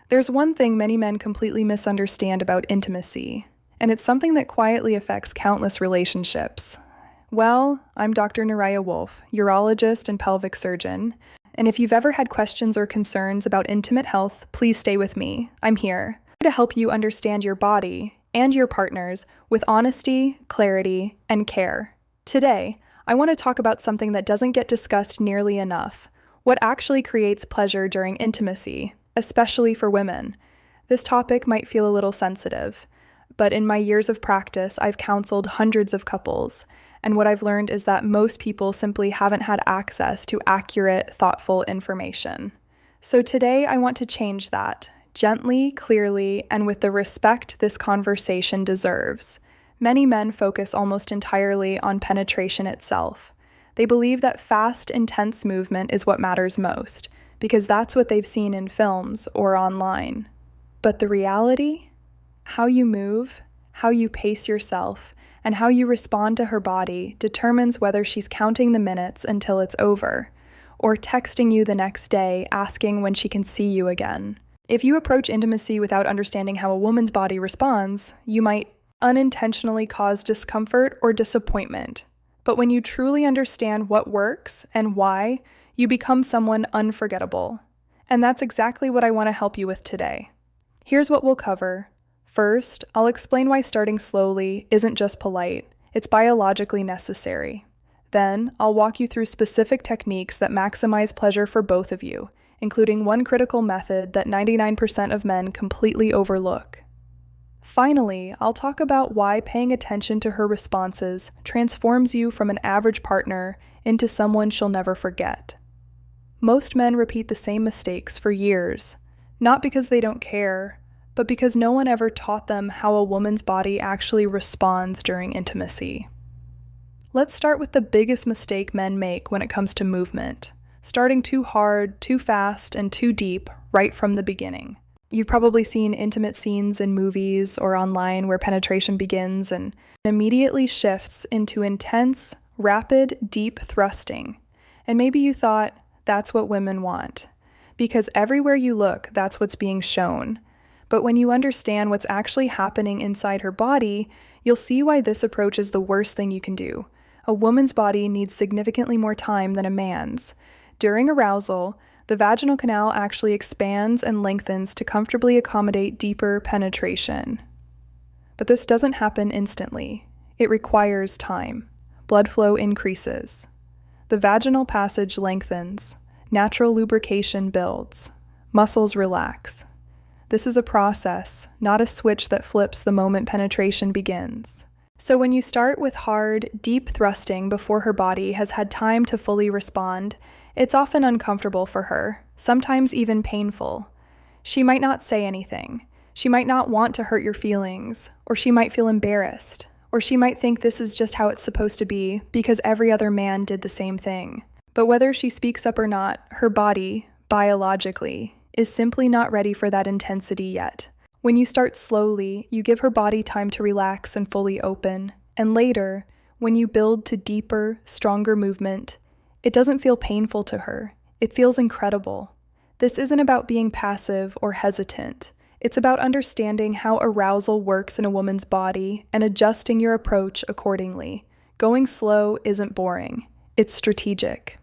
There's one thing many men completely misunderstand about intimacy, and it's something that quietly affects countless relationships. Well, I'm Dr. Naraya Wolf, urologist and pelvic surgeon, and if you've ever had questions or concerns about intimate health, please stay with me. I'm here to help you understand your body and your partners with honesty, clarity, and care. Today, I want to talk about something that doesn't get discussed nearly enough: what actually creates pleasure during intimacy, especially for women. This topic might feel a little sensitive, but in my years of practice, I've counseled hundreds of couples, and what I've learned is that most people simply haven't had access to accurate, thoughtful information. So today, I want to change that, gently, clearly, and with the respect this conversation deserves. Many men focus almost entirely on penetration itself. They believe that fast, intense movement is what matters most, because that's what they've seen in films or online. But the reality? How you move, how you pace yourself, and how you respond to her body determines whether she's counting the minutes until it's over, or texting you the next day asking when she can see you again. If you approach intimacy without understanding how a woman's body responds, you might unintentionally cause discomfort or disappointment. But when you truly understand what works and why, you become someone unforgettable. And that's exactly what I want to help you with today. Here's what we'll cover. First, I'll explain why starting slowly isn't just polite, it's biologically necessary. Then, I'll walk you through specific techniques that maximize pleasure for both of you, including one critical method that 99% of men completely overlook. Finally, I'll talk about why paying attention to her responses transforms you from an average partner into someone she'll never forget. Most men repeat the same mistakes for years, not because they don't care, but because no one ever taught them how a woman's body actually responds during intimacy. Let's start with the biggest mistake men make when it comes to movement: starting too hard, too fast, and too deep right from the beginning. You've probably seen intimate scenes in movies or online where penetration begins and immediately shifts into intense, rapid, deep thrusting. And maybe you thought, that's what women want, because everywhere you look, that's what's being shown. But when you understand what's actually happening inside her body, you'll see why this approach is the worst thing you can do. A woman's body needs significantly more time than a man's. During arousal, the vaginal canal actually expands and lengthens to comfortably accommodate deeper penetration. But this doesn't happen instantly. It requires time. Blood flow increases. The vaginal passage lengthens. Natural lubrication builds. Muscles relax. This is a process, not a switch that flips the moment penetration begins. So when you start with hard, deep thrusting before her body has had time to fully respond, it's often uncomfortable for her, sometimes even painful. She might not say anything. She might not want to hurt your feelings, or she might feel embarrassed, or she might think this is just how it's supposed to be because every other man did the same thing. But whether she speaks up or not, her body, biologically, is simply not ready for that intensity yet. When you start slowly, you give her body time to relax and fully open, and later, when you build to deeper, stronger movement, it doesn't feel painful to her. It feels incredible. This isn't about being passive or hesitant. It's about understanding how arousal works in a woman's body and adjusting your approach accordingly. Going slow isn't boring. It's strategic.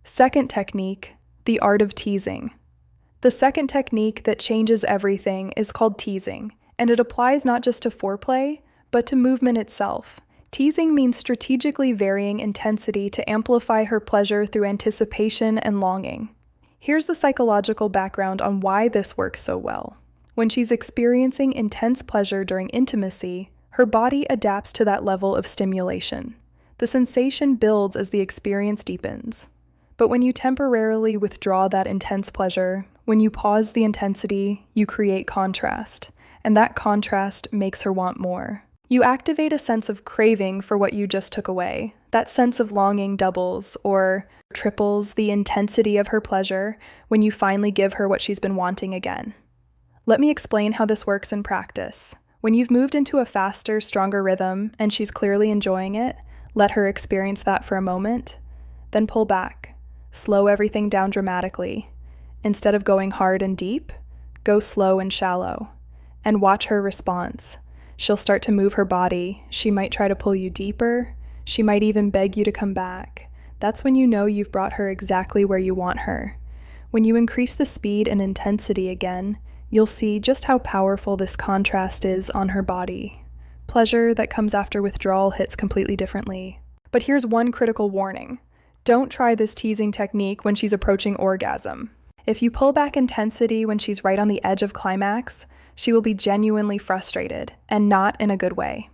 Second technique, the art of teasing. The second technique that changes everything is called teasing, and it applies not just to foreplay, but to movement itself. Teasing means strategically varying intensity to amplify her pleasure through anticipation and longing. Here's the psychological background on why this works so well. When she's experiencing intense pleasure during intimacy, her body adapts to that level of stimulation. The sensation builds as the experience deepens. But when you temporarily withdraw that intense pleasure, when you pause the intensity, you create contrast, and that contrast makes her want more. You activate a sense of craving for what you just took away. That sense of longing doubles or triples the intensity of her pleasure when you finally give her what she's been wanting again. Let me explain how this works in practice. When you've moved into a faster, stronger rhythm and she's clearly enjoying it, let her experience that for a moment, then pull back. Slow everything down dramatically. Instead of going hard and deep, go slow and shallow, and watch her response. She'll start to move her body. She might try to pull you deeper. She might even beg you to come back. That's when you know you've brought her exactly where you want her. When you increase the speed and intensity again, you'll see just how powerful this contrast is on her body. Pleasure that comes after withdrawal hits completely differently. But here's one critical warning. Don't try this teasing technique when she's approaching orgasm. If you pull back intensity when she's right on the edge of climax, she will be genuinely frustrated, and not in a good way.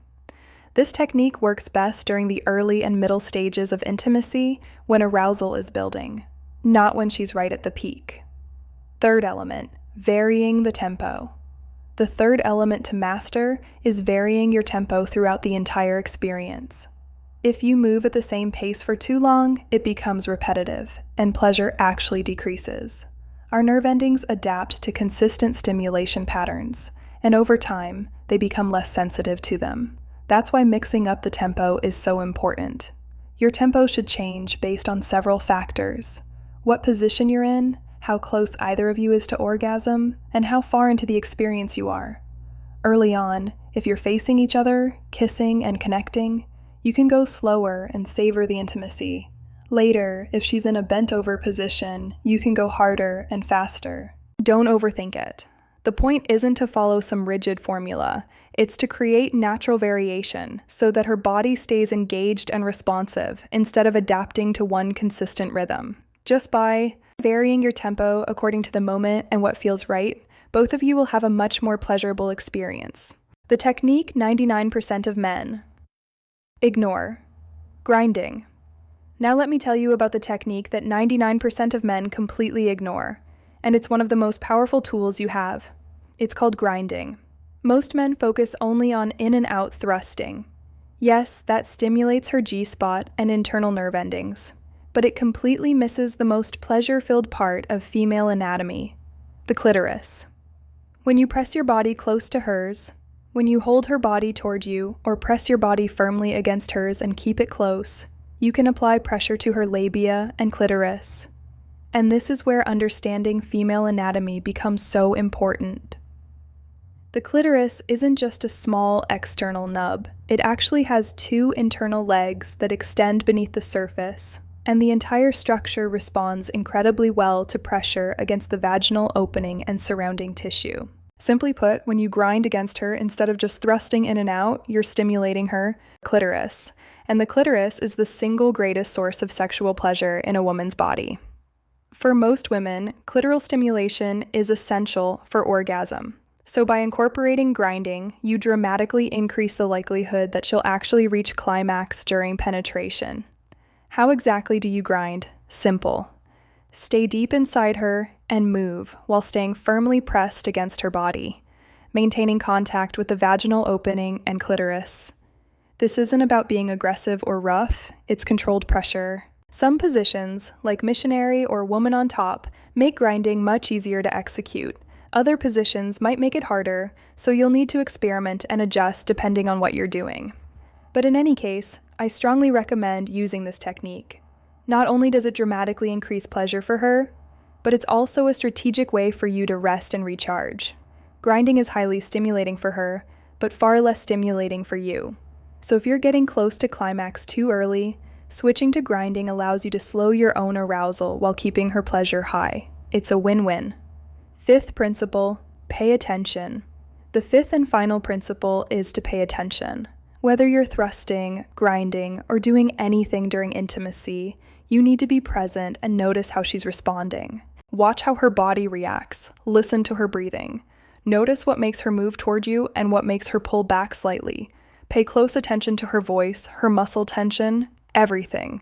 This technique works best during the early and middle stages of intimacy when arousal is building, not when she's right at the peak. Third element, varying the tempo. The third element to master is varying your tempo throughout the entire experience. If you move at the same pace for too long, it becomes repetitive, and pleasure actually decreases. Our nerve endings adapt to consistent stimulation patterns, and over time, they become less sensitive to them. That's why mixing up the tempo is so important. Your tempo should change based on several factors: what position you're in, how close either of you is to orgasm, and how far into the experience you are. Early on, if you're facing each other, kissing and connecting, you can go slower and savor the intimacy. Later, if she's in a bent-over position, you can go harder and faster. Don't overthink it. The point isn't to follow some rigid formula. It's to create natural variation so that her body stays engaged and responsive instead of adapting to one consistent rhythm. Just by varying your tempo according to the moment and what feels right, both of you will have a much more pleasurable experience. The technique 99% of men ignore: grinding. Now let me tell you about the technique that 99% of men completely ignore, and it's one of the most powerful tools you have. It's called grinding. Most men focus only on in and out thrusting. Yes, that stimulates her G-spot and internal nerve endings, but it completely misses the most pleasure-filled part of female anatomy, the clitoris. When you press your body close to hers, when you hold her body toward you or press your body firmly against hers and keep it close, you can apply pressure to her labia and clitoris. And this is where understanding female anatomy becomes so important. The clitoris isn't just a small external nub. It actually has two internal legs that extend beneath the surface, and the entire structure responds incredibly well to pressure against the vaginal opening and surrounding tissue. Simply put, when you grind against her, instead of just thrusting in and out, you're stimulating her clitoris. And the clitoris is the single greatest source of sexual pleasure in a woman's body. For most women, clitoral stimulation is essential for orgasm. So by incorporating grinding, you dramatically increase the likelihood that she'll actually reach climax during penetration. How exactly do you grind? Simple. Stay deep inside her and move while staying firmly pressed against her body, maintaining contact with the vaginal opening and clitoris. This isn't about being aggressive or rough, it's controlled pressure. Some positions, like missionary or woman on top, make grinding much easier to execute. Other positions might make it harder, so you'll need to experiment and adjust depending on what you're doing. But in any case, I strongly recommend using this technique. Not only does it dramatically increase pleasure for her, but it's also a strategic way for you to rest and recharge. Grinding is highly stimulating for her, but far less stimulating for you. So if you're getting close to climax too early, switching to grinding allows you to slow your own arousal while keeping her pleasure high. It's a win-win. Fifth principle, pay attention. The fifth and final principle is to pay attention. Whether you're thrusting, grinding, or doing anything during intimacy, you need to be present and notice how she's responding. Watch how her body reacts. Listen to her breathing. Notice what makes her move toward you and what makes her pull back slightly. Pay close attention to her voice, her muscle tension, everything.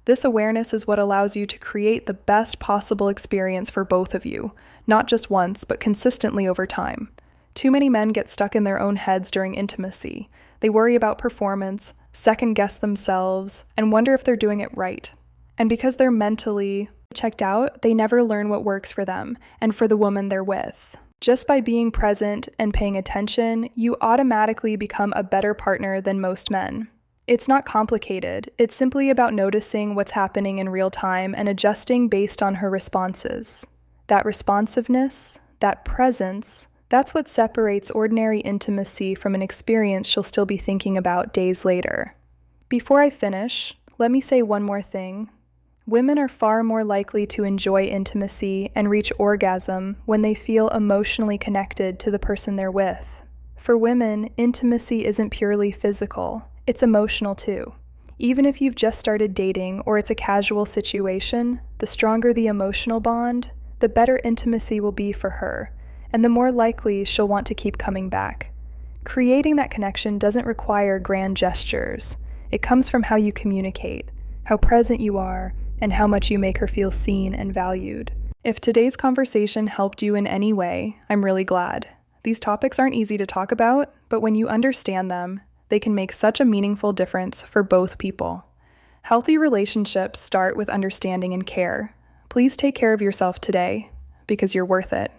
This awareness is what allows you to create the best possible experience for both of you, not just once, but consistently over time. Too many men get stuck in their own heads during intimacy. They worry about performance, second-guess themselves, and wonder if they're doing it right. And because they're mentally checked out, they never learn what works for them and for the woman they're with. Just by being present and paying attention, you automatically become a better partner than most men. It's not complicated. It's simply about noticing what's happening in real time and adjusting based on her responses. That responsiveness, That presence, that's what separates ordinary intimacy from an experience she'll still be thinking about days later. Before I finish, let me say one more thing. Women are far more likely to enjoy intimacy and reach orgasm when they feel emotionally connected to the person they're with. For women, intimacy isn't purely physical, it's emotional too. Even if you've just started dating or it's a casual situation, the stronger the emotional bond, the better intimacy will be for her, and the more likely she'll want to keep coming back. Creating that connection doesn't require grand gestures. It comes from how you communicate, how present you are, and how much you make her feel seen and valued. If today's conversation helped you in any way, I'm really glad. These topics aren't easy to talk about, but when you understand them, they can make such a meaningful difference for both people. Healthy relationships start with understanding and care. Please take care of yourself today, because you're worth it.